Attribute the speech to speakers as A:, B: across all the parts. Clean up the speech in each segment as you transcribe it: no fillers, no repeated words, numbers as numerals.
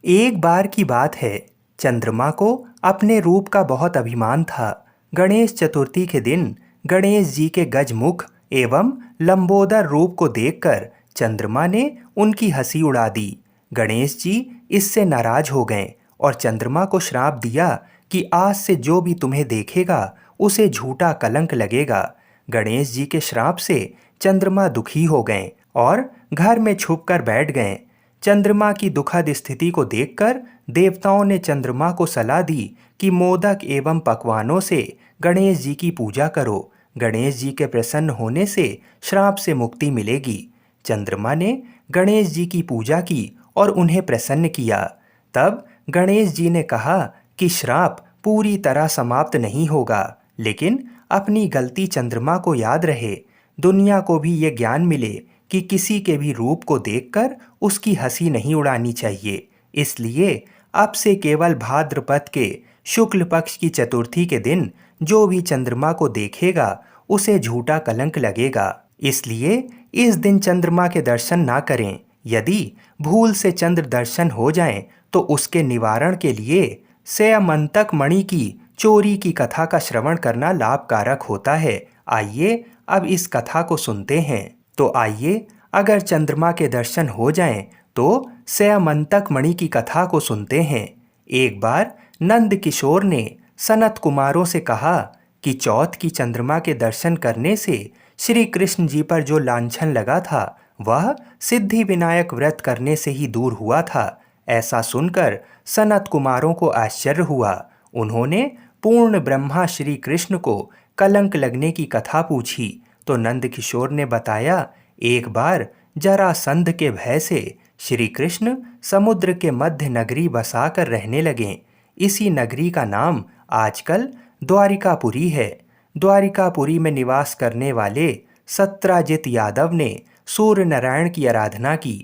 A: एक बार की बात है। चंद्रमा को अपने रूप का बहुत अभिमान था। गणेश चतुर्थी के दिन गणेश जी के गजमुख एवं लंबोदर रूप को देखकर चंद्रमा ने उनकी हंसी उड़ा दी। गणेश जी इससे नाराज हो गए और चंद्रमा को श्राप दिया कि आज से जो भी तुम्हें देखेगा उसे झूठा कलंक लगेगा। गणेश जी के श्राप से चंद्रमा दुखी हो गए और घर में छुपकर बैठ गए। चंद्रमा की दुखद स्थिति को देखकर देवताओं ने चंद्रमा को सलाह दी कि मोदक एवं पकवानों से गणेश जी की पूजा करो। गणेश जी के प्रसन्न होने से श्राप से मुक्ति मिलेगी। चंद्रमा ने गणेश जी की पूजा की और उन्हें प्रसन्न किया। तब गणेश जी ने कहा कि श्राप पूरी तरह समाप्त नहीं होगा, लेकिन अपनी गलती चंद्रमा को याद रहे। दुनिया को भी ये ज्ञान मिले कि किसी के भी रूप को देखकर उसकी हंसी नहीं उड़ानी चाहिए। इसलिए अब से केवल भाद्रपद के शुक्ल पक्ष की चतुर्थी के दिन जो भी चंद्रमा को देखेगा उसे झूठा कलंक लगेगा। इसलिए इस दिन चंद्रमा के दर्शन ना करें। यदि भूल से चंद्र दर्शन हो जाएं तो उसके निवारण के लिए स्यमंतक मणि की चोरी की कथा का श्रवण करना लाभकारक होता है। आइए अब इस कथा को सुनते हैं। तो आइए, अगर चंद्रमा के दर्शन हो जाएं तो स्यमंतक मणि की कथा को सुनते हैं। एक बार नंद किशोर ने सनत कुमारों से कहा कि चौथ की चंद्रमा के दर्शन करने से श्री कृष्ण जी पर जो लांछन लगा था वह सिद्धि विनायक व्रत करने से ही दूर हुआ था। ऐसा सुनकर सनत कुमारों को आश्चर्य हुआ। उन्होंने पूर्ण ब्रह्मा श्री कृष्ण को कलंक लगने की कथा पूछी तो नंद किशोर ने बताया, एक बार जरासंध के भय से श्री कृष्ण समुद्र के मध्य नगरी बसाकर रहने लगे। इसी नगरी का नाम आजकल द्वारिकापुरी है। द्वारिकापुरी में निवास करने वाले सत्राजित यादव ने सूर्य नारायण की आराधना की।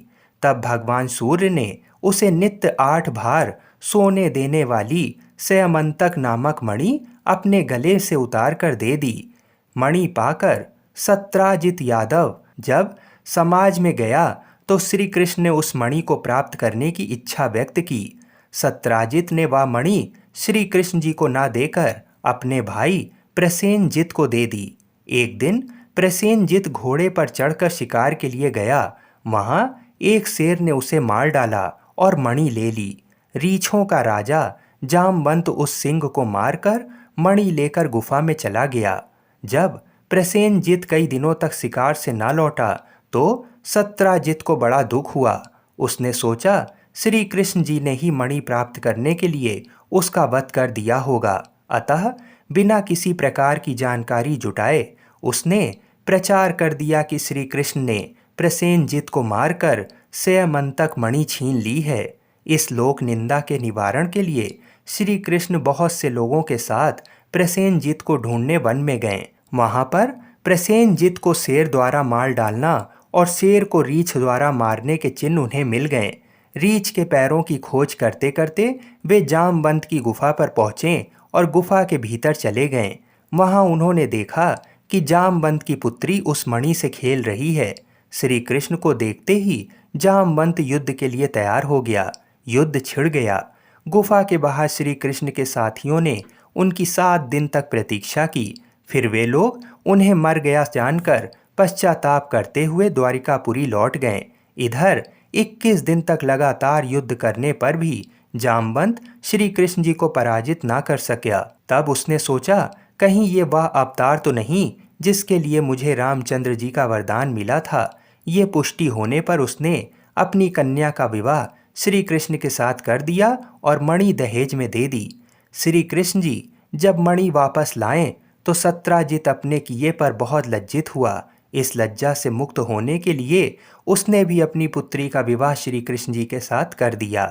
A: तब भगवान सूर्य ने उसे नित्य 8 भार सोने देने वाली स्यमंतक नामक मणि अपने गले से उतार कर दे दी। मणि पाकर सत्राजित यादव जब समाज में गया तो श्री कृष्ण ने उस मणि को प्राप्त करने की इच्छा व्यक्त की। सत्राजित ने वह मणि श्री कृष्ण जी को ना देकर अपने भाई प्रसेनजित को दे दी। एक दिन प्रसेनजित घोड़े पर चढ़कर शिकार के लिए गया। वहां एक शेर ने उसे मार डाला और मणि ले ली। रीछों का राजा जामवंत उस सिंह को मारकर मणि लेकर गुफा में चला गया। जब प्रसेनजित कई दिनों तक शिकार से ना लौटा तो सत्राजित को बड़ा दुख हुआ। उसने सोचा श्री कृष्ण जी ने ही मणि प्राप्त करने के लिए उसका वध कर दिया होगा। अतः बिना किसी प्रकार की जानकारी जुटाए उसने प्रचार कर दिया कि श्री कृष्ण ने प्रसेनजित को मारकर स्यमंतक मणि छीन ली है। इस लोक निंदा के निवारण के लिए श्री कृष्ण बहुत से लोगों के साथ प्रसेनजित को ढूंढने वन में गए। वहां पर प्रसेनजित को शेर द्वारा मार डालना और शेर को रीछ द्वारा मारने के चिन्ह उन्हें मिल गए। रीछ के पैरों की खोज करते करते वे जामवंत की गुफा पर पहुंचे और गुफा के भीतर चले गए। वहां उन्होंने देखा कि जामवंत की पुत्री उस मणि से खेल रही है। श्री कृष्ण को देखते ही जामवंत युद्ध के लिए तैयार हो गया। युद्ध छिड़ गया। गुफा के बाहर श्री कृष्ण के साथियों ने उनकी 7 दिन तक प्रतीक्षा की। फिर वे लोग उन्हें मर गया जानकर पश्चाताप करते हुए द्वारिकापुरी लौट गए। इधर 21 दिन तक लगातार युद्ध करने पर भी जामवंत श्री कृष्ण जी को पराजित ना कर सका। तब उसने सोचा, कहीं ये वह अवतार तो नहीं जिसके लिए मुझे रामचंद्र जी का वरदान मिला था। ये पुष्टि होने पर उसने अपनी कन्या का विवाह श्री कृष्ण के साथ कर दिया और मणि दहेज में दे दी। श्री कृष्ण जी जब मणि वापस लाएं तो सत्राजित अपने किए पर बहुत लज्जित हुआ। इस लज्जा से मुक्त होने के लिए उसने भी अपनी पुत्री का विवाह श्री कृष्ण जी के साथ कर दिया।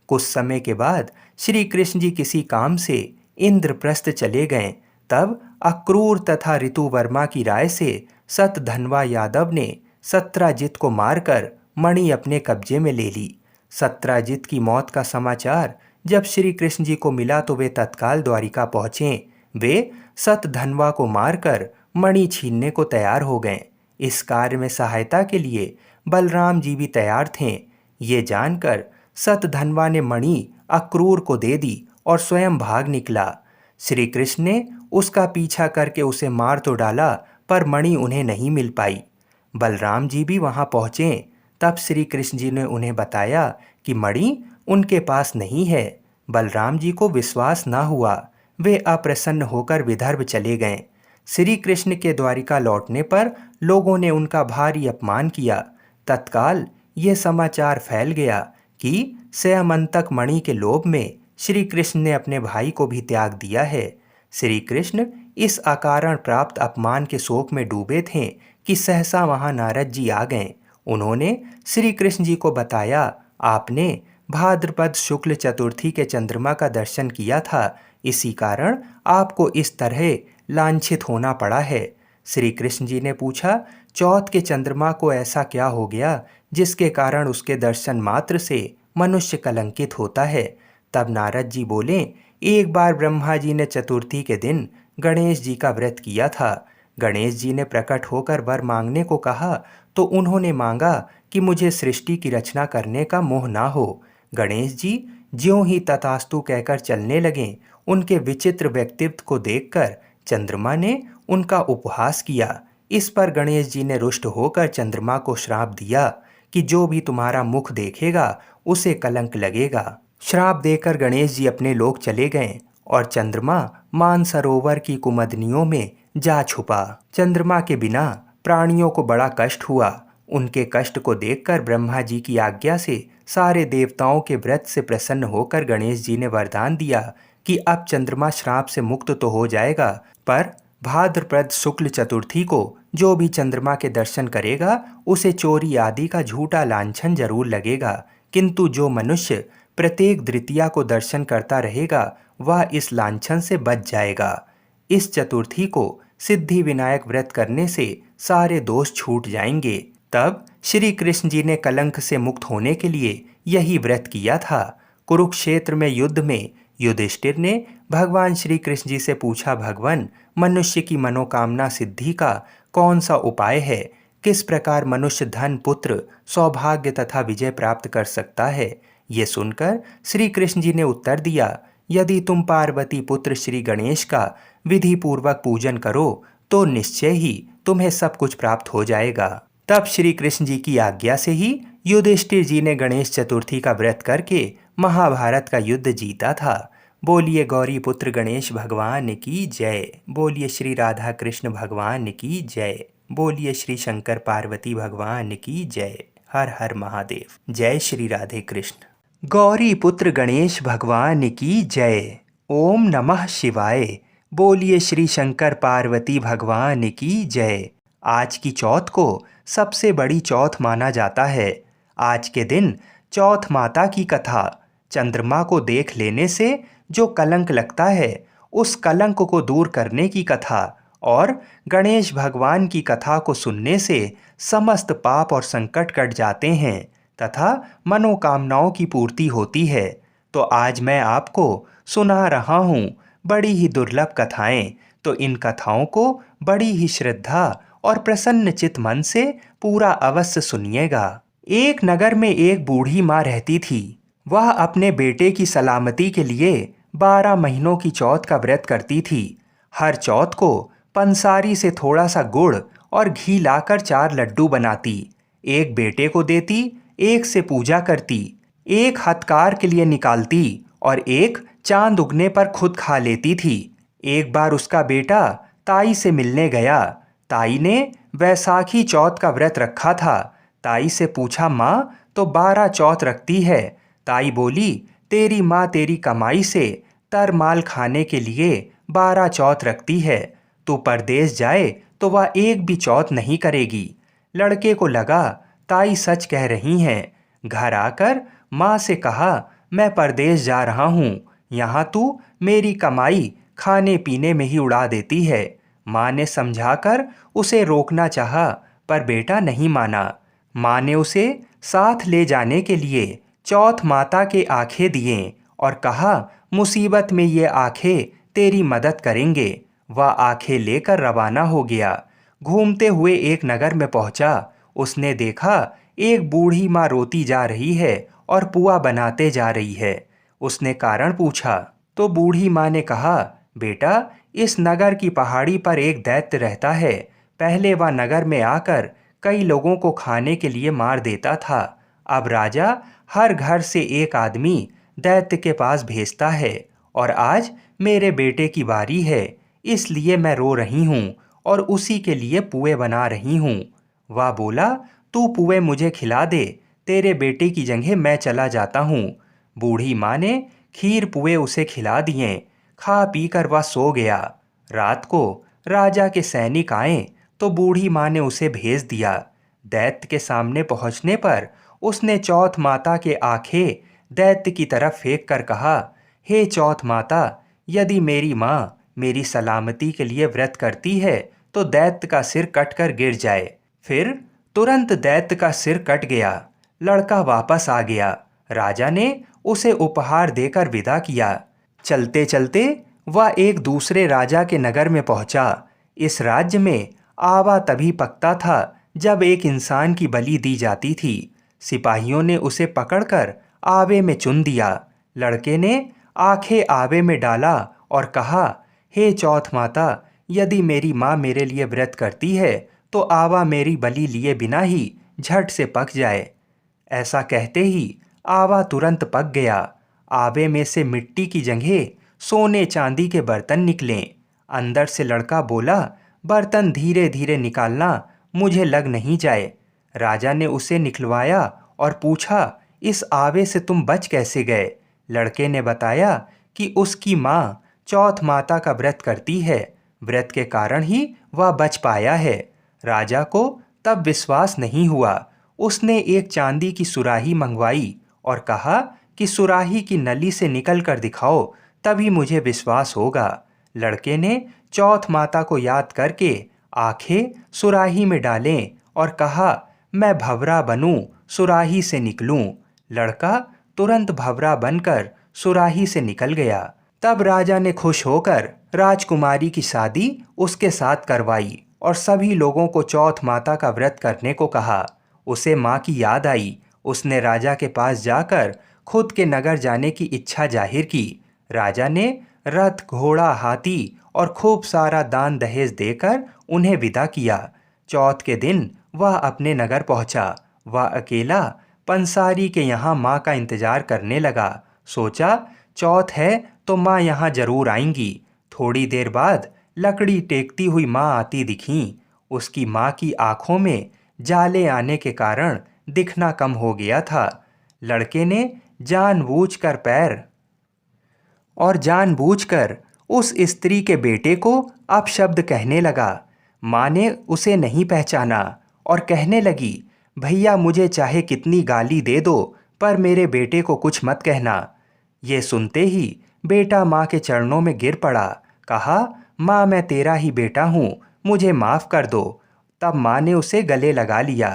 A: कुछ समय के बाद श्री कृष्ण जी किसी काम से इंद्रप्रस्थ चले गए। तब अक्रूर तथा ऋतुवर्मा की राय से सतधनवा यादव ने सत्राजित को मारकर मणि अपने कब्जे में ले ली। सत्राजित की मौत का समाचार जब श्री कृष्ण जी को मिला तो वे तत्काल द्वारिका पहुंचे। वे सतधनवा को मारकर मणि छीनने को तैयार हो गए। इस कार्य में सहायता के लिए बलराम जी भी तैयार थे। ये जानकर सतधनवा ने मणि अक्रूर को दे दी और स्वयं भाग निकला। श्री कृष्ण ने उसका पीछा करके उसे मार तो डाला, पर मणि उन्हें नहीं मिल पाई। बलराम जी भी वहां पहुंचे। तब श्री कृष्ण जी ने उन्हें बताया कि मणि उनके पास नहीं है। बलराम जी को विश्वास न हुआ। वे अप्रसन्न होकर विदर्भ चले गए। श्री कृष्ण के द्वारिका लौटने पर लोगों ने उनका भारी अपमान किया। तत्काल ये समाचार फैल गया कि स्यमंतक मणि के लोभ में श्री कृष्ण ने अपने भाई को भी त्याग दिया है। श्री कृष्ण इस अकारण प्राप्त अपमान के शोक में डूबे थे कि सहसा वहां नारद जी आ गए। उन्होंने श्री कृष्ण जी को बताया, आपने भाद्रपद शुक्ल चतुर्थी के चंद्रमा का दर्शन किया था, इसी कारण आपको इस तरह लांछित होना पड़ा है। श्री कृष्ण जी ने पूछा, चौथ के चंद्रमा को ऐसा क्या हो गया जिसके कारण उसके दर्शन मात्र से मनुष्य कलंकित होता है। तब नारद जी बोले, एक बार ब्रह्मा जी ने चतुर्थी के दिन गणेश जी का व्रत किया था। गणेश जी ने प्रकट होकर वर मांगने को कहा तो उन्होंने मांगा कि मुझे सृष्टि की रचना करने का मोह ना हो। गणेश जी ज्यों ही तथास्तु कहकर चलने लगे, उनके विचित्र व्यक्तित्व को देखकर चंद्रमा ने उनका उपहास किया। इस पर गणेश जी ने रुष्ट होकर चंद्रमा को श्राप दिया कि जो भी तुम्हारा मुख देखेगा उसे कलंक लगेगा। श्राप देकर गणेश जी अपने लोक चले गए और चंद्रमा मानसरोवर की कुमदनियों में जा छुपा। चंद्रमा के बिना प्राणियों को बड़ा कष्ट हुआ। उनके कष्ट को देखकर ब्रह्मा जी की आज्ञा से सारे देवताओं के व्रत से प्रसन्न होकर गणेश जी ने वरदान दिया कि अब चंद्रमा श्राप से मुक्त तो हो जाएगा, पर भाद्रपद शुक्ल चतुर्थी को जो भी चंद्रमा के दर्शन करेगा उसे चोरी आदि का झूठा लांछन जरूर लगेगा, किंतु जो मनुष्य प्रत्येक द्वितीया को दर्शन करता रहेगा वह इस लांछन से बच जाएगा। इस चतुर्थी को सिद्धि विनायक व्रत करने से सारे दोष छूट जाएंगे। तब श्री कृष्ण जी ने कलंक से मुक्त होने के लिए यही व्रत किया था। कुरुक्षेत्र में युद्ध में युधिष्ठिर ने भगवान श्री कृष्ण जी से पूछा, भगवान, मनुष्य की मनोकामना सिद्धि का कौन सा उपाय है? किस प्रकार मनुष्य धन, पुत्र, सौभाग्य तथा विजय प्राप्त कर सकता है? ये सुनकर श्री कृष्ण जी ने उत्तर दिया, यदि तुम पार्वती पुत्र श्री गणेश का विधि पूर्वक पूजन करो तो निश्चय ही तुम्हें सब कुछ प्राप्त हो जाएगा। तब श्री कृष्ण जी की आज्ञा से ही युधिष्ठिर जी ने गणेश चतुर्थी का व्रत करके महाभारत का युद्ध जीता था। बोलिए गौरी पुत्र गणेश भगवान की जय। बोलिए श्री राधा कृष्ण भगवान की जय। बोलिए श्री शंकर पार्वती भगवान की जय। हर हर महादेव। जय श्री राधे कृष्ण। गौरी पुत्र गणेश भगवान की जय। ओम नमः शिवाय। बोलिए श्री शंकर पार्वती भगवान की जय। आज की चौथ को सबसे बड़ी चौथ माना जाता है। आज के दिन चौथ माता की कथा, चंद्रमा को देख लेने से जो कलंक लगता है उस कलंक को दूर करने की कथा और गणेश भगवान की कथा को सुनने से समस्त पाप और संकट कट जाते हैं तथा मनोकामनाओं की पूर्ति होती है। तो आज मैं आपको सुना रहा हूँ बड़ी ही दुर्लभ कथाएं। तो इन कथाओं को बड़ी ही श्रद्धा और प्रसन्न चित मन से पूरा अवश्य सुनिएगा। एक नगर में एक बूढ़ी माँ रहती थी। वह अपने बेटे की सलामती के लिए 12 महीनों की चौथ का व्रत करती थी। हर चौथ को पंसारी से थोड़ा सा गुड़ और घी लाकर 4 लड्डू बनाती, एक बेटे को देती, एक से पूजा करती, एक हथकार के लिए निकालती और एक चांद उगने पर खुद खा लेती थी। एक बार उसका बेटा ताई से मिलने गया। ताई ने वैसाखी चौथ का व्रत रखा था। ताई से पूछा, माँ तो 12 चौथ रखती है? ताई बोली, तेरी माँ तेरी कमाई से तरमाल खाने के लिए 12 चौथ रखती है। तू परदेश जाए तो वह एक भी चौथ नहीं करेगी। लड़के को लगा ताई सच कह रही हैं। घर आकर माँ से कहा, मैं परदेश जा रहा हूँ, यहाँ तू मेरी कमाई खाने पीने में ही उड़ा देती है। माँ ने समझाकर उसे रोकना चाहा, पर बेटा नहीं माना। माँ ने उसे साथ ले जाने के लिए चौथ माता के आंखें दिए और कहा, मुसीबत में ये आंखें तेरी मदद करेंगे। वह आंखें लेकर रवाना हो गया। घूमते हुए एक नगर में पहुंचा। उसने देखा एक बूढ़ी माँ रोती जा रही है और पुआ बनाते जा रही है। उसने कारण पूछा तो बूढ़ी माँ ने कहा, बेटा, इस नगर की पहाड़ी पर एक दैत्य रहता है। पहले वह नगर में आकर कई लोगों को खाने के लिए मार देता था। अब राजा हर घर से एक आदमी दैत्य के पास भेजता है और आज मेरे बेटे की बारी है, इसलिए मैं रो रही हूँ और उसी के लिए पुए बना रही हूँ। वह बोला, तू पुए मुझे खिला दे, तेरे बेटे की जगह मैं चला जाता हूँ। बूढ़ी माँ ने खीर पुए उसे खिला दिए। खा पी कर वह सो गया। रात को राजा के सैनिक आए तो बूढ़ी माँ ने उसे भेज दिया। दैत्य के सामने पहुंचने पर उसने चौथ माता के आंखें दैत्य की तरफ फेंक कर कहा, हे चौथ माता, यदि मेरी माँ मेरी सलामती के लिए व्रत करती है तो दैत्य का सिर कटकर गिर जाए। फिर तुरंत दैत्य का सिर कट गया। लड़का वापस आ गया। राजा ने उसे उपहार देकर विदा किया। चलते चलते वह एक दूसरे राजा के नगर में पहुंचा। इस राज्य में आवा तभी पकता था जब एक इंसान की बलि दी जाती थी। सिपाहियों ने उसे पकड़कर आवे में चुन दिया। लड़के ने आंखें आवे में डाला और कहा, हे चौथ माता, यदि मेरी माँ मेरे लिए व्रत करती है तो आवा मेरी बलि लिए बिना ही झट से पक जाए। ऐसा कहते ही आवा तुरंत पक गया। आवे में से मिट्टी की जगह सोने चांदी के बर्तन निकले। अंदर से लड़का बोला, बर्तन धीरे धीरे निकालना, मुझे लग नहीं जाए। राजा ने उसे निकलवाया और पूछा, इस आवे से तुम बच कैसे गए? लड़के ने बताया कि उसकी माँ चौथ माता का व्रत करती है, व्रत के कारण ही वह बच पाया है। राजा को तब विश्वास नहीं हुआ। उसने एक चांदी की सुराही मंगवाई और कहा कि सुराही की नली से निकल कर दिखाओ, तभी मुझे विश्वास होगा। लड़के ने चौथ माता को याद करके आंखें सुराही में डालें और कहा, मैं भंवरा बनूं, सुराही से निकलूं। लड़का तुरंत भंवरा बनकर सुराही से निकल गया। तब राजा ने खुश होकर राजकुमारी की शादी उसके साथ करवाई और सभी लोगों को चौथ माता का व्रत करने को कहा। उसे माँ की याद आई। उसने राजा के पास जाकर खुद के नगर जाने की इच्छा जाहिर की। राजा ने रथ, घोड़ा, हाथी और खूब सारा दान दहेज देकर उन्हें विदा किया। चौथ के दिन वह अपने नगर पहुंचा। वह अकेला पंसारी के यहाँ माँ का इंतजार करने लगा। सोचा, चौथ है तो माँ यहाँ जरूर आएंगी। थोड़ी देर बाद लकड़ी टेकती हुई माँ आती दिखीं। उसकी माँ की आंखों में जाले आने के कारण दिखना कम हो गया था। लड़के ने जानबूझकर जानबूझकर उस स्त्री के बेटे को अपशब्द कहने लगा। माँ ने उसे नहीं पहचाना और कहने लगी, भैया, मुझे चाहे कितनी गाली दे दो पर मेरे बेटे को कुछ मत कहना। ये सुनते ही बेटा माँ के चरणों में गिर पड़ा। कहा, माँ, मैं तेरा ही बेटा हूँ, मुझे माफ़ कर दो। तब माँ ने उसे गले लगा लिया।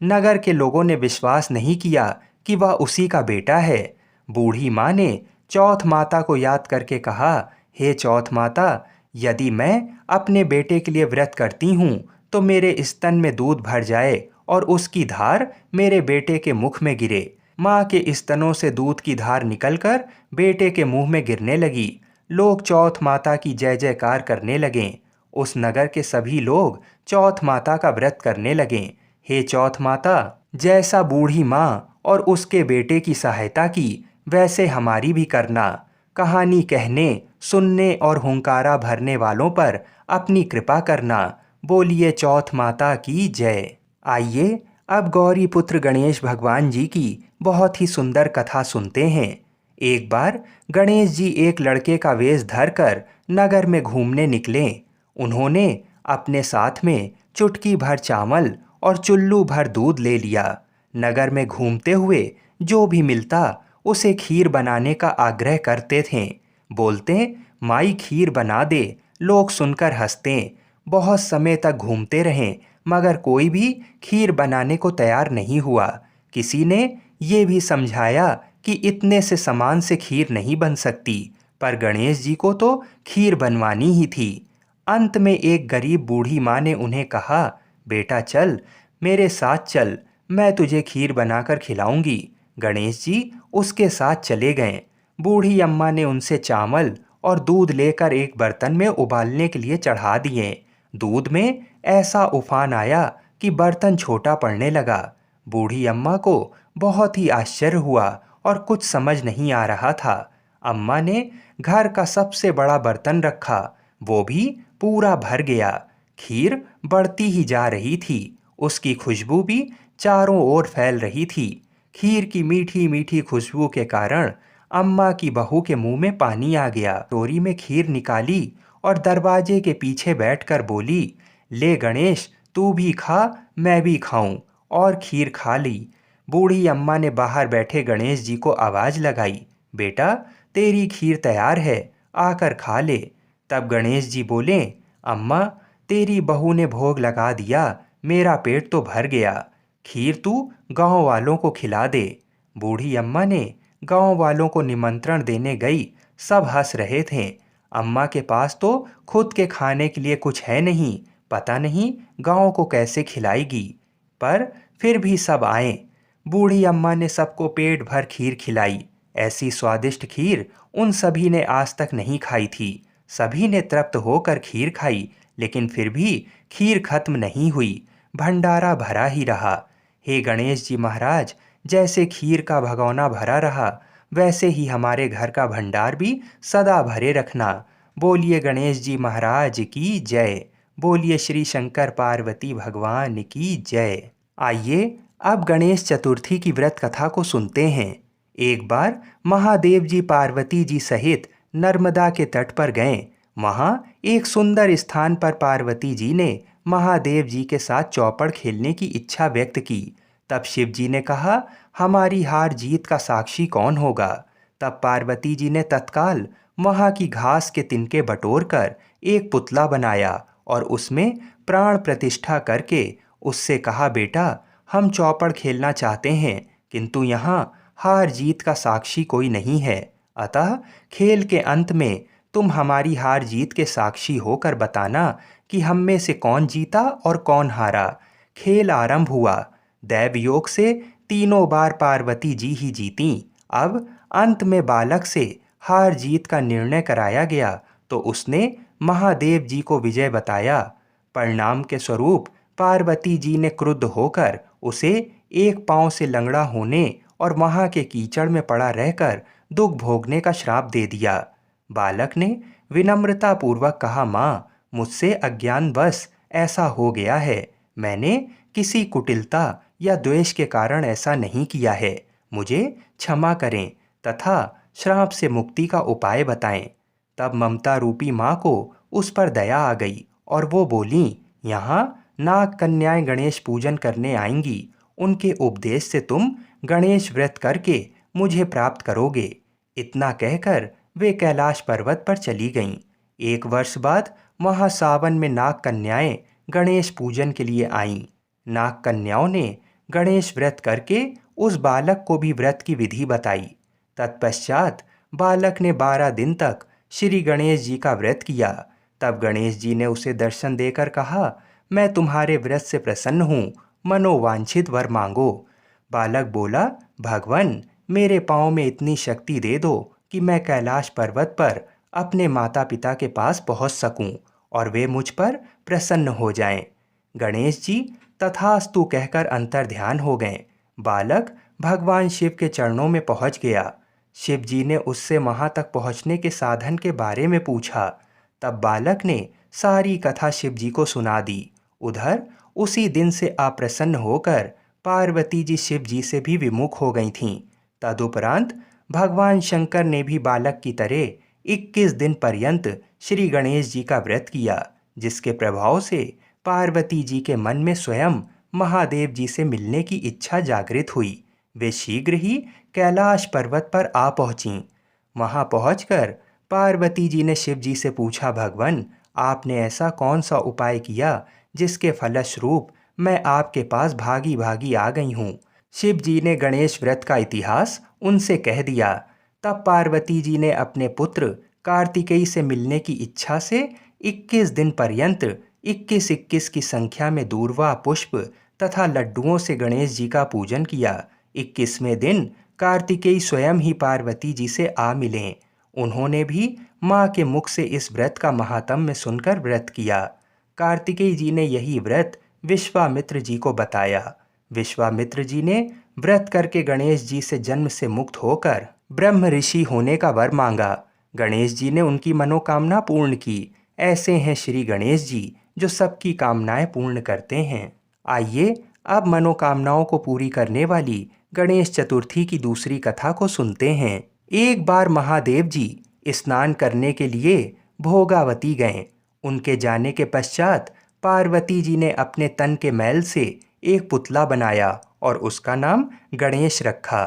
A: नगर के लोगों ने विश्वास नहीं किया कि वह उसी का बेटा है। बूढ़ी माँ ने चौथ माता को याद करके कहा, हे चौथ माता, यदि मैं अपने बेटे के लिए व्रत करती हूँ तो मेरे स्तन में दूध भर जाए और उसकी धार मेरे बेटे के मुख में गिरे। माँ के स्तनों से दूध की धार निकलकर बेटे के मुंह में गिरने लगी। लोग चौथ माता की जय जयकार करने लगे। उस नगर के सभी लोग चौथ माता का व्रत करने लगे। हे चौथ माता, जैसा बूढ़ी माँ और उसके बेटे की सहायता की, वैसे हमारी भी करना। कहानी कहने, सुनने और हुंकारा भरने वालों पर अपनी कृपा करना। बोलिए चौथ माता की जय। आइए अब गौरी पुत्र गणेश भगवान जी की बहुत ही सुंदर कथा सुनते हैं। एक बार गणेश जी एक लड़के का वेश धरकर नगर में घूमने निकले। उन्होंने अपने साथ में चुटकी भर चावल और चुल्लू भर दूध ले लिया। नगर में घूमते हुए जो भी मिलता उसे खीर बनाने का आग्रह करते थे। बोलते, माई खीर बना दे। लोग सुनकर हंसते। बहुत समय तक घूमते रहें मगर कोई भी खीर बनाने को तैयार नहीं हुआ। किसी ने ये भी समझाया कि इतने से सामान से खीर नहीं बन सकती, पर गणेश जी को तो खीर बनवानी ही थी। अंत में एक गरीब बूढ़ी माँ ने उन्हें कहा, बेटा चल, मेरे साथ चल, मैं तुझे खीर बनाकर खिलाऊंगी। गणेश जी उसके साथ चले गए। बूढ़ी अम्मा ने उनसे चावल और दूध लेकर एक बर्तन में उबालने के लिए चढ़ा दिए। दूध में ऐसा उफान आया कि बर्तन छोटा पड़ने लगा। बूढ़ी अम्मा को बहुत ही आश्चर्य हुआ और कुछ समझ नहीं आ रहा था। अम्मा ने घर का सबसे बड़ा बर्तन रखा, वो भी पूरा भर गया। खीर बढ़ती ही जा रही थी, उसकी खुशबू भी चारों ओर फैल रही थी। खीर की मीठी मीठी खुशबू के कारण अम्मा की बहू के मुंह में पानी आ गया। टोरी में खीर निकाली और दरवाजे के पीछे बैठकर बोली, ले गणेश, तू भी खा, मैं भी खाऊं। और खीर खा ली। बूढ़ी अम्मा ने बाहर बैठे गणेश जी को आवाज लगाई, बेटा तेरी खीर तैयार है, आकर खा ले। तब गणेश जी बोले, अम्मा तेरी बहू ने भोग लगा दिया, मेरा पेट तो भर गया, खीर तू गांव वालों को खिला दे। बूढ़ी अम्मा ने गांव वालों को निमंत्रण देने गई। सब हंस रहे थे। अम्मा के पास तो खुद के खाने के लिए कुछ है नहीं, पता नहीं गांव को कैसे खिलाएगी। पर फिर भी सब आए। बूढ़ी अम्मा ने सबको पेट भर खीर खिलाई। ऐसी स्वादिष्ट खीर उन सभी ने आज तक नहीं खाई थी। सभी ने तृप्त होकर खीर खाई, लेकिन फिर भी खीर खत्म नहीं हुई, भंडारा भरा ही रहा। हे गणेश जी महाराज, जैसे खीर का भगोना भरा रहा, वैसे ही हमारे घर का भंडार भी सदा भरे रखना। बोलिए गणेश जी महाराज की जय। बोलिए श्री शंकर पार्वती भगवान की जय। आइए अब गणेश चतुर्थी की व्रत कथा को सुनते हैं। एक बार महादेव जी पार्वती जी सहित नर्मदा के तट पर गए। वहां एक सुंदर स्थान पर पार्वती जी ने महादेव जी के साथ चौपड़ खेलने की इच्छा व्यक्त की। तब शिव जी ने कहा, हमारी हार जीत का साक्षी कौन होगा। तब पार्वती जी ने तत्काल वहां की घास के तिनके बटोर कर एक पुतला बनाया और उसमें प्राण प्रतिष्ठा करके उससे कहा, बेटा हम चौपड़ खेलना चाहते हैं, किंतु यहाँ हार जीत का साक्षी कोई नहीं है, अतः खेल के अंत में तुम हमारी हार जीत के साक्षी होकर बताना कि हम में से कौन जीता और कौन हारा। खेल आरंभ हुआ। दैव योग से तीनों बार पार्वती जी ही जीतीं। अब अंत में बालक से हार जीत का निर्णय कराया गया तो उसने महादेव जी को विजय बताया। परिणाम के स्वरूप पार्वती जी ने क्रुद्ध होकर उसे एक पांव से लंगड़ा होने और वहां के कीचड़ में पड़ा रहकर दुख भोगने का श्राप दे दिया। बालक ने विनम्रता पूर्वक कहा, माँ मुझसे अज्ञानवश ऐसा हो गया है, मैंने किसी कुटिलता या द्वेष के कारण ऐसा नहीं किया है, मुझे क्षमा करें तथा श्राप से मुक्ति का उपाय बताएं। तब ममता रूपी माँ को उस पर दया आ गई और वो बोली, यहाँ नाग कन्याएं गणेश पूजन करने आएंगी, उनके उपदेश से तुम गणेश व्रत करके मुझे प्राप्त करोगे। इतना कहकर वे कैलाश पर्वत पर चली गईं। एक वर्ष बाद वहां सावन में नाग कन्याएं गणेश पूजन के लिए आईं। नाग कन्याओं ने गणेश व्रत करके उस बालक को भी व्रत की विधि बताई। तत्पश्चात बालक ने 12 दिन तक श्री गणेश जी का व्रत किया। तब गणेश जी ने उसे दर्शन देकर कहा, मैं तुम्हारे व्रत से प्रसन्न हूँ, मनोवांछित वर मांगो। बालक बोला, भगवान मेरे पाँव में इतनी शक्ति दे दो कि मैं कैलाश पर्वत पर अपने माता पिता के पहुँच सकूं और वे मुझ पर प्रसन्न हो जाएं। गणेश जी तथास्तु कहकर अंतर्ध्यान हो गए। बालक भगवान शिव के चरणों में पहुंच गया। शिव जी ने उससे वहां तक पहुंचने के साधन के बारे में पूछा। तब बालक ने सारी कथा शिव जी को सुना दी। उधर उसी दिन से अप्रसन्न होकर पार्वती जी शिव जी से भी विमुख हो गई थीं। तदुपरांत भगवान शंकर ने भी बालक की तरह 21 दिन पर्यंत श्री गणेश जी का व्रत किया, जिसके प्रभाव से पार्वती जी के मन में स्वयं महादेव जी से मिलने की इच्छा जागृत हुई। वे शीघ्र ही कैलाश पर्वत पर आ पहुंचीं। वहां पहुंचकर पार्वती जी ने शिव जी से पूछा, भगवान आपने ऐसा कौन सा उपाय किया जिसके फलस्वरूप मैं आपके पास भागी भागी आ गई हूँ। शिव जी ने गणेश व्रत का इतिहास उनसे कह दिया। तब पार्वती जी ने अपने पुत्र कार्तिकेय से मिलने की इच्छा से 21 दिन पर्यंत 21-21 की संख्या में दूर्वा पुष्प तथा लड्डुओं से गणेश जी का पूजन किया। 21वें दिन कार्तिकेय स्वयं ही पार्वती जी से आ मिले। उन्होंने भी माँ के मुख से इस व्रत का महात्म्य सुनकर व्रत किया। कार्तिकेय जी ने यही व्रत विश्वामित्र जी को बताया। विश्वामित्र जी ने व्रत करके गणेश जी से जन्म से मुक्त होकर ब्रह्म ऋषि होने का वर मांगा। गणेश जी ने उनकी मनोकामना पूर्ण की। ऐसे हैं श्री गणेश जी जो सबकी कामनाएं पूर्ण करते हैं। आइए अब मनोकामनाओं को पूरी करने वाली गणेश चतुर्थी की दूसरी कथा को सुनते हैं। एक बार महादेव जी स्नान करने के लिए भोगावती गए। उनके जाने के पश्चात पार्वती जी ने अपने तन के मैल से एक पुतला बनाया और उसका नाम गणेश रखा।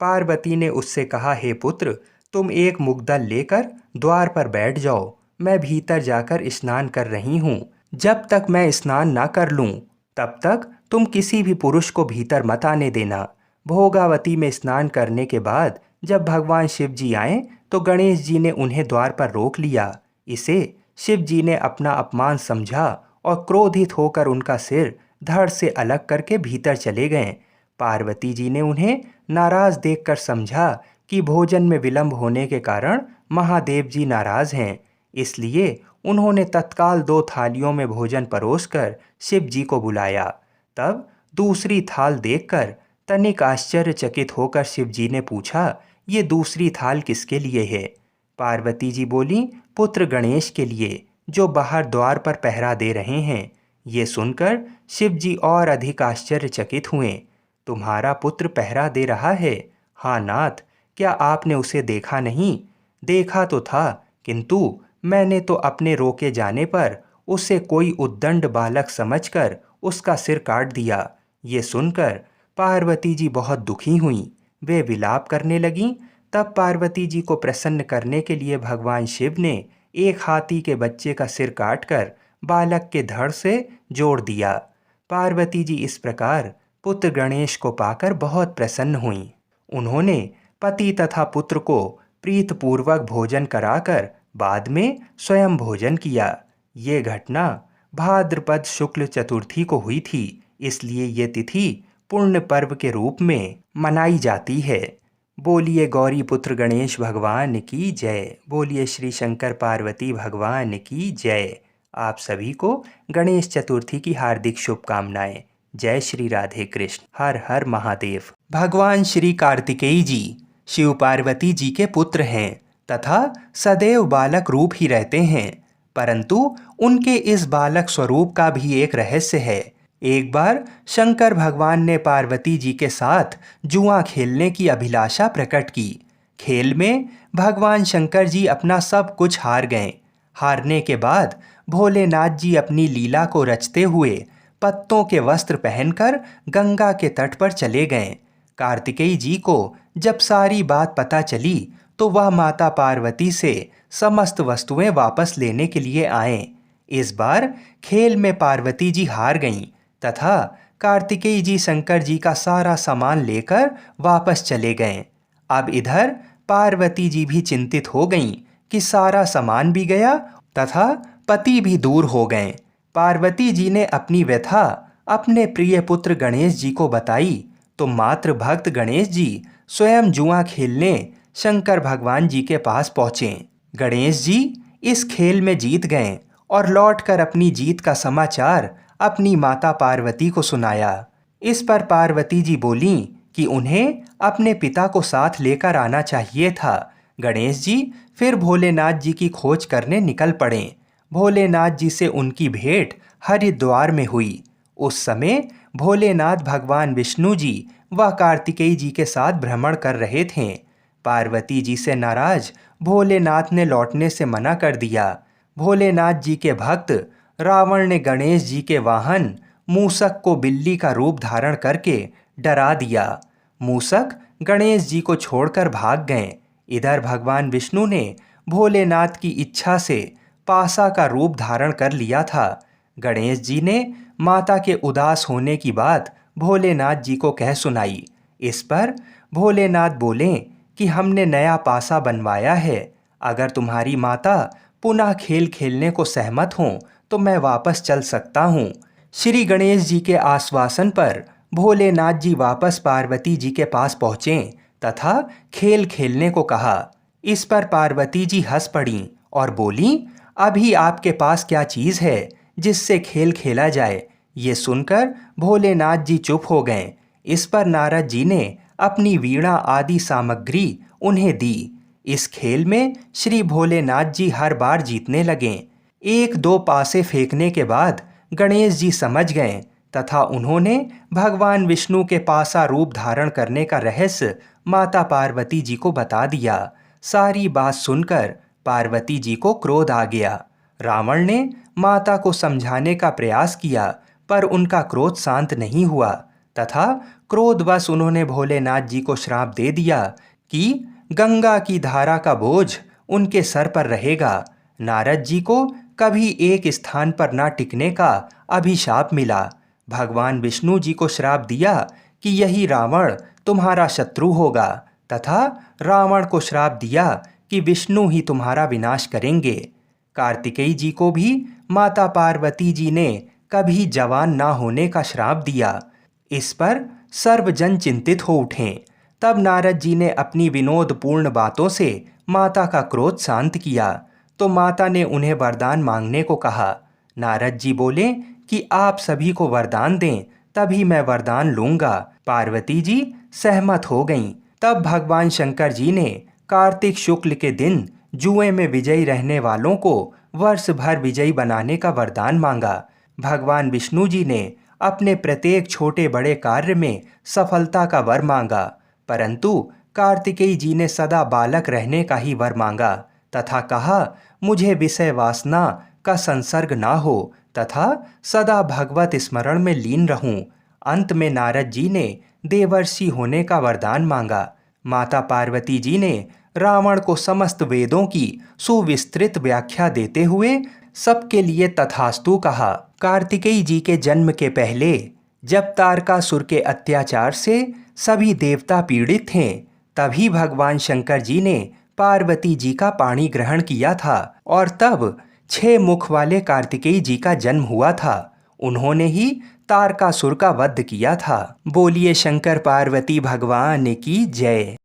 A: पार्वती ने उससे कहा, हे पुत्र, तुम एक मुग्दल लेकर द्वार पर बैठ जाओ। मैं भीतर जाकर स्नान कर रही हूँ। जब तक मैं स्नान ना कर लूँ तब तक तुम किसी भी पुरुष को भीतर मत आने देना। भोगावती में स्नान करने के बाद जब भगवान शिव जी आए तो गणेश जी ने उन्हें द्वार पर रोक लिया। इसे शिव जी ने अपना अपमान समझा और क्रोधित होकर उनका सिर धड़ से अलग करके भीतर चले गए। पार्वती जी ने उन्हें नाराज देखकर समझा कि भोजन में विलंब होने के कारण महादेव जी नाराज हैं। इसलिए उन्होंने तत्काल 2 थालियों में भोजन परोसकर शिव जी को बुलाया। तब दूसरी थाल देखकर तनिक आश्चर्यचकित होकर शिव जी ने पूछा, ये दूसरी थाल किसके लिए है? पार्वती जी बोली, पुत्र गणेश के लिए, जो बाहर द्वार पर पहरा दे रहे हैं। ये सुनकर शिव जी और अधिक आश्चर्यचकित हुए। तुम्हारा पुत्र पहरा दे रहा है? हाँ नाथ, क्या आपने उसे देखा नहीं? देखा तो था, किंतु मैंने तो अपने रोके जाने पर उसे कोई उद्दंड बालक समझकर उसका सिर काट दिया। ये सुनकर पार्वती जी बहुत दुखी हुईं। वे विलाप करने लगीं। तब पार्वती जी को प्रसन्न करने के लिए भगवान शिव ने एक हाथी के बच्चे का सिर काटकर बालक के धड़ से जोड़ दिया। पार्वती जी इस प्रकार पुत्र गणेश को पाकर बहुत प्रसन्न हुईं। उन्होंने पति तथा पुत्र को प्रीतपूर्वक भोजन कराकर बाद में स्वयं भोजन किया। ये घटना भाद्रपद शुक्ल चतुर्थी को हुई थी, इसलिए ये तिथि पुण्य पर्व के रूप में मनाई जाती है। बोलिए गौरी पुत्र गणेश भगवान की जय। बोलिए श्री शंकर पार्वती भगवान की जय। आप सभी को गणेश चतुर्थी की हार्दिक शुभकामनाएं। जय श्री राधे कृष्ण। हर हर महादेव। भगवान श्री कार्तिकेय जी शिव पार्वती जी के पुत्र हैं तथा सदैव बालक रूप ही रहते हैं, परंतु उनके इस बालक स्वरूप का भी एक रहस्य है। एक बार शंकर भगवान ने पार्वती जी के साथ जुआ खेलने की अभिलाषा प्रकट की। खेल में भगवान शंकर जी अपना सब कुछ हार गए। हारने के बाद भोलेनाथ जी अपनी लीला को रचते हुए पत्तों के वस्त्र पहनकर गंगा के तट पर चले गए। कार्तिकेय जी को जब सारी बात पता चली तो वह माता पार्वती से समस्त वस्तुएं वापस लेने के लिए आए। इस बार खेल में पार्वती जी हार गईं तथा कार्तिकेय जी शंकर जी का सारा सामान लेकर वापस चले गए। अब इधर पार्वती जी भी चिंतित हो गईं कि सारा सामान भी गया तथा पति भी दूर हो गए। पार्वती जी ने अपनी व्यथा अपने प्रिय पुत्र गणेश जी को बताई तो मात्र भक्त गणेश जी स्वयं जुआ खेलने शंकर भगवान जी के पास पहुँचे। गणेश जी इस खेल में जीत गए और लौटकर अपनी जीत का समाचार अपनी माता पार्वती को सुनाया। इस पर पार्वती जी बोलीं कि उन्हें अपने पिता को साथ लेकर आना चाहिए था। गणेश जी फिर भोलेनाथ जी की खोज करने निकल पड़े। भोलेनाथ जी से उनकी भेंट हरिद्वार में हुई। उस समय भोलेनाथ भगवान विष्णु जी व कार्तिकेय जी के साथ भ्रमण कर रहे थे। पार्वती जी से नाराज भोलेनाथ ने लौटने से मना कर दिया। भोलेनाथ जी के भक्त रावण ने गणेश जी के वाहन मूसक को बिल्ली का रूप धारण करके डरा दिया। मूसक गणेश जी को छोड़कर भाग गए। इधर भगवान विष्णु ने भोलेनाथ की इच्छा से पासा का रूप धारण कर लिया था। गणेश जी ने माता के उदास होने की बात भोलेनाथ जी को कह सुनाई। इस पर भोलेनाथ बोले कि हमने नया पासा बनवाया है। अगर तुम्हारी माता पुनः खेल खेलने को सहमत हों तो मैं वापस चल सकता हूँ। श्री गणेश जी के आश्वासन पर भोलेनाथ जी वापस पार्वती जी के पास पहुँचे तथा खेल खेलने को कहा। इस पर पार्वती जी हंस पड़ीं और बोलीं, अभी आपके पास क्या चीज़ है जिससे खेल खेला जाए? ये सुनकर भोलेनाथ जी चुप हो गए। इस पर नारद जी ने अपनी वीणा आदि सामग्री उन्हें दी। इस खेल में श्री भोलेनाथ जी हर बार जीतने लगे। एक दो पासे फेंकने के बाद गणेश जी समझ गए तथा उन्होंने भगवान विष्णु के पासा रूप धारण करने का रहस्य माता पार्वती जी को बता दिया। सारी बात सुनकर पार्वती जी को क्रोध आ गया। रावण ने माता को समझाने का प्रयास किया, पर उनका क्रोध शांत नहीं हुआ तथा क्रोधवश उन्होंने भोलेनाथ जी को श्राप दे दिया कि गंगा की धारा का बोझ उनके सर पर रहेगा। नारद जी को कभी एक स्थान पर ना टिकने का अभिशाप मिला। भगवान विष्णु जी को श्राप दिया कि यही रावण तुम्हारा शत्रु होगा तथा रावण को श्राप दिया कि विष्णु ही तुम्हारा विनाश करेंगे। कार्तिकेय जी को भी माता पार्वती जी ने कभी जवान ना होने का श्राप दिया। इस पर सर्वजन चिंतित हो उठे। तब नारद जी ने अपनी विनोदपूर्ण बातों से माता का क्रोध शांत किया, तो माता ने उन्हें वरदान मांगने को कहा। नारद जी बोले कि आप सभी को वरदान दें, तभी मैं वरदान लूंगा। पार्वती जी सहमत हो गईं। तब भगवान शंकर जी ने कार्तिक शुक्ल के दिन जुए में विजयी रहने वालों को वर्ष भर विजयी बनाने का वरदान मांगा। भगवान विष्णु जी ने अपने प्रत्येक छोटे बड़े कार्य में सफलता का वर मांगा, परंतु कार्तिकेय जी ने सदा बालक रहने का ही वर मांगा तथा कहा, मुझे विषय वासना का संसर्ग ना हो तथा सदा भगवत स्मरण में लीन रहूं। अंत में नारद जी ने देवर्षि होने का वरदान मांगा। माता पार्वती जी ने रावण को समस्त वेदों की सुविस्तृत व्याख्या देते हुए सबके लिए तथास्तु कहा। कार्तिकेय जी के जन्म के पहले, जब तारकासुर के अत्याचार से सभी देवता पीड़ित थे, तभी भगवान शंकर जी ने पार्वती जी का पाणी ग्रहण किया था और तब 6 मुख वाले कार्तिकेय जी का जन्म हुआ था। उन्होंने ही तारकासुर का वध किया था। बोलिए शंकर पार्वती भगवान की जय।